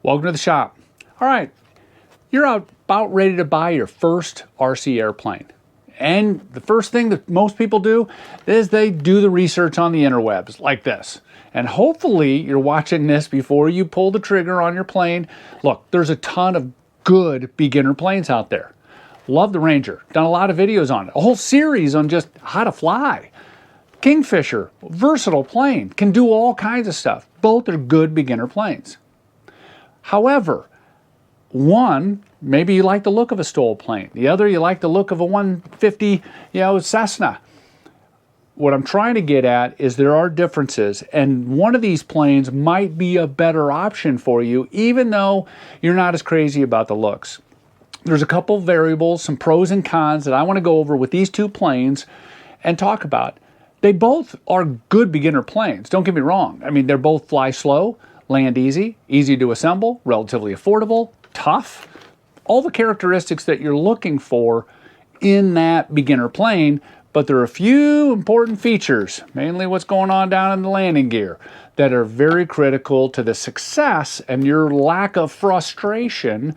Welcome to the shop. All right, you're about ready to buy your first RC airplane. And the first thing that most people do is they do the research on the interwebs like this. And hopefully you're watching this before you pull the trigger on your plane. Look, there's a ton of good beginner planes out there. Love the Ranger. Done a lot of videos on it. A whole series on just how to fly. Kingfisher, versatile plane, can do all kinds of stuff. Both are good beginner planes. However, one, maybe you like the look of a STOL plane. The other, you like the look of a 150, Cessna. What I'm trying to get at is there are differences, and one of these planes might be a better option for you, even though you're not as crazy about the looks. There's a couple variables, some pros and cons that I want to go over with these two planes and talk about. They both are good beginner planes, don't get me wrong. I mean, they're both fly slow, land easy, easy to assemble, relatively affordable, tough. All the characteristics that you're looking for in that beginner plane, but there are a few important features, mainly what's going on down in the landing gear, that are very critical to the success and your lack of frustration,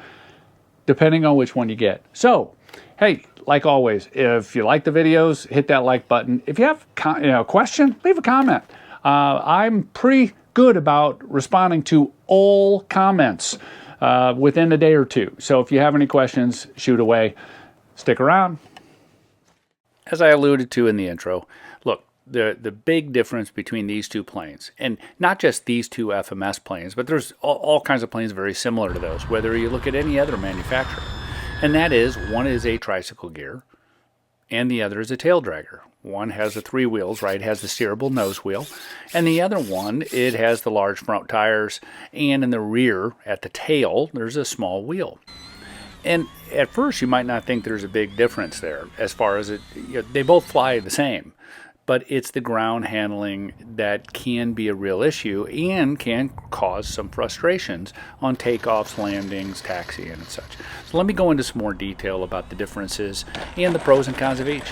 depending on which one you get. So, hey, like always, if you like the videos, hit that like button. If you have a question, leave a comment. I'm pretty good about responding to all comments within a day or two. So if you have any questions, shoot away. Stick around. As I alluded to in the intro, look, the big difference between these two planes, and not just these two FMS planes, but there's all kinds of planes very similar to those, whether you look at any other manufacturer. And that is, one is a tricycle gear, and the other is a Taildragger. One has the three wheels, right? It has the steerable nose wheel. And the other one, it has the large front tires, and in the rear, at the tail, there's a small wheel. And at first, you might not think there's a big difference there as far as they both fly the same. But it's the ground handling that can be a real issue and can cause some frustrations on takeoffs, landings, taxiing, and such. So let me go into some more detail about the differences and the pros and cons of each.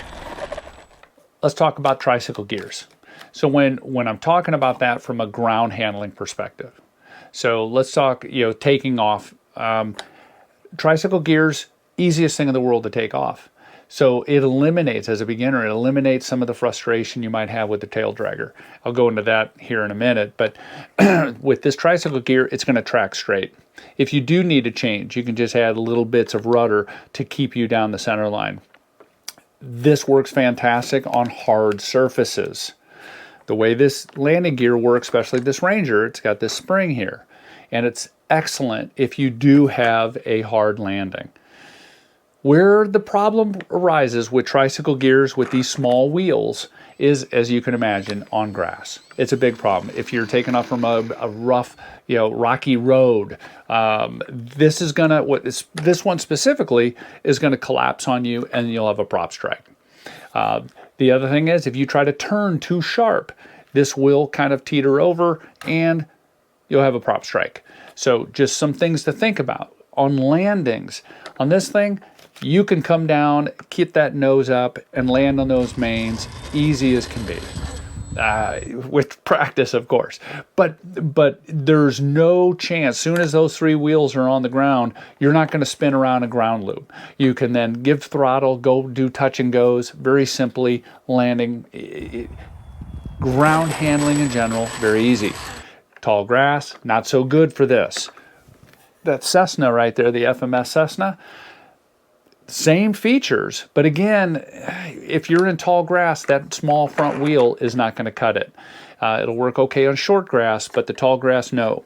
Let's talk about tricycle gears. So when I'm talking about that from a ground handling perspective, so let's talk, taking off. Tricycle gears, easiest thing in the world to take off. So it eliminates, as a beginner, it eliminates some of the frustration you might have with the Taildragger. I'll go into that here in a minute, but with this tricycle gear, it's going to track straight. If you do need to change, you can just add little bits of rudder to keep you down the center line. This works fantastic on hard surfaces. The way this landing gear works, especially this Ranger, it's got this spring here, and it's excellent if you do have a hard landing. Where the problem arises with tricycle gears with these small wheels is, as you can imagine, on grass. It's a big problem. If you're taking off from a rough, rocky road, this one specifically is gonna collapse on you and you'll have a prop strike. The other thing is, if you try to turn too sharp, this will kind of teeter over and you'll have a prop strike. So just some things to think about. On landings, on this thing, you can come down, keep that nose up, and land on those mains easy as can be. With practice, of course. But there's no chance, soon as those three wheels are on the ground, you're not going to spin around a ground loop. You can then give throttle, go do touch and goes, very simply, landing. Ground handling in general, very easy. Tall grass, not so good for this. That Cessna right there, the FMS Cessna, same features, but again, if you're in tall grass, that small front wheel is not going to cut it. It'll work okay on short grass, but the tall grass, no.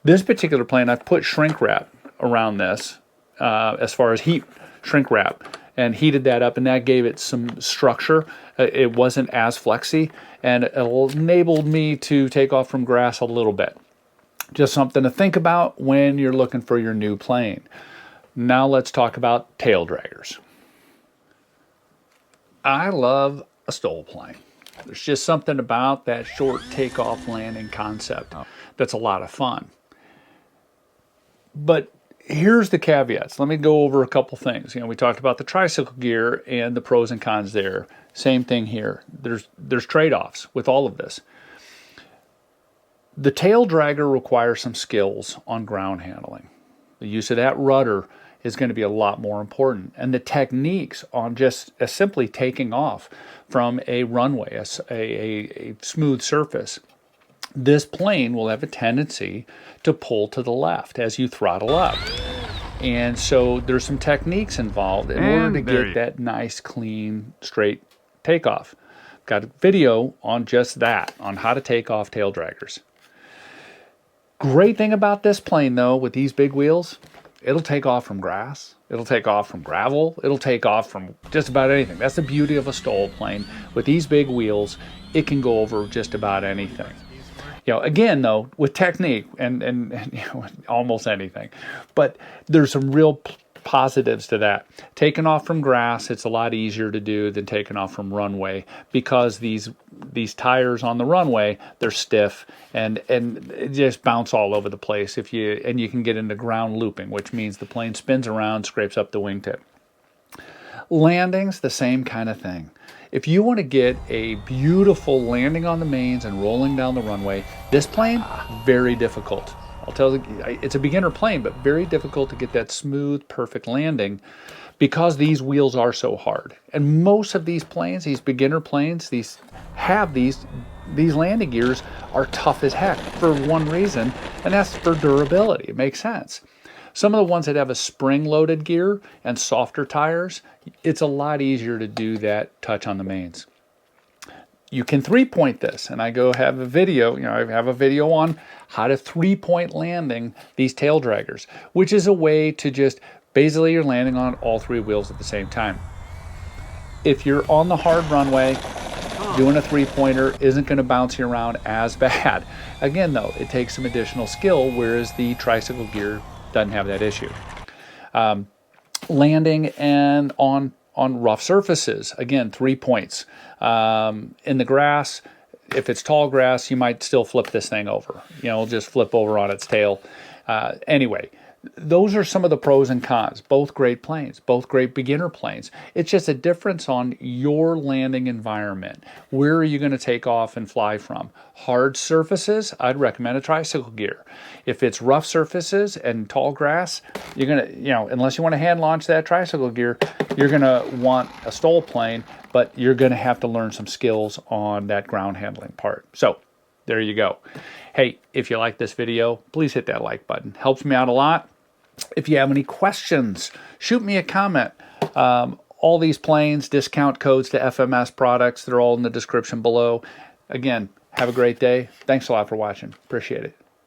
This particular plane, I've put shrink wrap around this, as far as heat shrink wrap, and heated that up, and that gave it some structure. It wasn't as flexy, and it enabled me to take off from grass a little bit. Just something to think about when you're looking for your new plane. Now let's talk about Taildraggers. I love a STOL plane. There's just something about that short takeoff landing concept that's a lot of fun. But here's the caveats. Let me go over a couple things. We talked about the tricycle gear and the pros and cons there. Same thing here. There's trade-offs with all of this. The Taildragger requires some skills on ground handling. The use of that rudder is going to be a lot more important. And the techniques on just simply taking off from a runway, a smooth surface. This plane will have a tendency to pull to the left as you throttle up. And so there's some techniques involved in order to get that nice, clean, straight takeoff. Got a video on just that, on how to take off Taildraggers. Great thing about this plane, though, with these big wheels, it'll take off from grass, it'll take off from gravel, it'll take off from just about anything. That's the beauty of a STOL plane. With these big wheels, it can go over just about anything. You know, again, though, with technique and you know, almost anything. But there's some real positives to that. Taking off from grass, it's a lot easier to do than taking off from runway, because these tires on the runway, they're stiff and it just bounce all over the place and you can get into ground looping, which means the plane spins around, scrapes up the wingtip. Landings, the same kind of thing. If you want to get a beautiful landing on the mains and rolling down the runway, this plane, very difficult. I'll tell you, it's a beginner plane, but very difficult to get that smooth, perfect landing because these wheels are so hard. And most of these planes, these beginner planes, these landing gears are tough as heck for one reason, and that's for durability. It makes sense. Some of the ones that have a spring-loaded gear and softer tires, it's a lot easier to do that touch on the mains. You can three-point this, and I have a video, I have a video on how to three-point landing these Taildraggers, which is a way to just, basically you're landing on all three wheels at the same time. If you're on the hard runway, doing a three-pointer isn't going to bounce you around as bad. Again, though, it takes some additional skill, whereas the Tricycle gear doesn't have that issue. Landing and on rough surfaces, again, 3 points. In the grass, if it's tall grass, you might still flip this thing over. Just flip over on its tail. Anyway, those are some of the pros and cons. Both great planes, both great beginner planes. It's just a difference on your landing environment. Where are you going to take off and fly from? Hard surfaces, I'd recommend a Tricycle gear. If it's rough surfaces and tall grass, you're going to, unless you want to hand launch that Tricycle gear, you're going to want a STOL plane, but you're going to have to learn some skills on that ground handling part. So there you go. Hey, if you like this video, please hit that like button. Helps me out a lot. If you have any questions, shoot me a comment. All these planes, discount codes to FMS products, they're all in the description below. Again, have a great day. Thanks a lot for watching. Appreciate it.